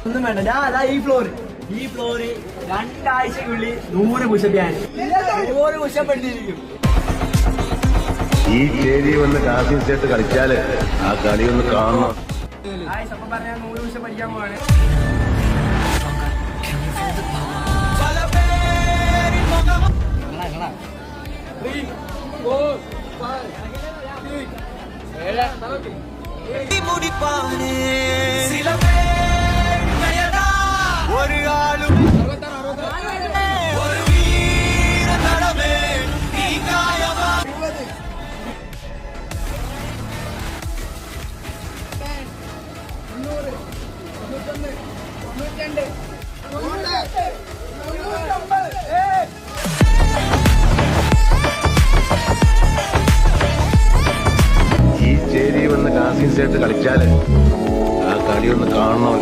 ഒന്നും വേണ്ട, ഞാൻ അതാ ഈ ഫ്ലോറ് 2 ആഴ്ചക്കുള്ളിൽ 100 പുഷപ്പ് ഞാൻ 100 പുഷപ്പ് എടുത്തിരിക്കും. ഈ ചേരി വന്ന് കാസിം ചേട്ട് കളിച്ചാല് ആ കളി ഒന്ന് കാണണം. അപ്പം പറഞ്ഞാൽ 100 പുഷപ്പ് പഠിക്കാൻ പോവാണ്. ഒരു ആളും ഈ ചേരി വന്ന് കാസിം ചേട്ട് കളിച്ചാല് ആ കളി ഒന്ന് കാണണം.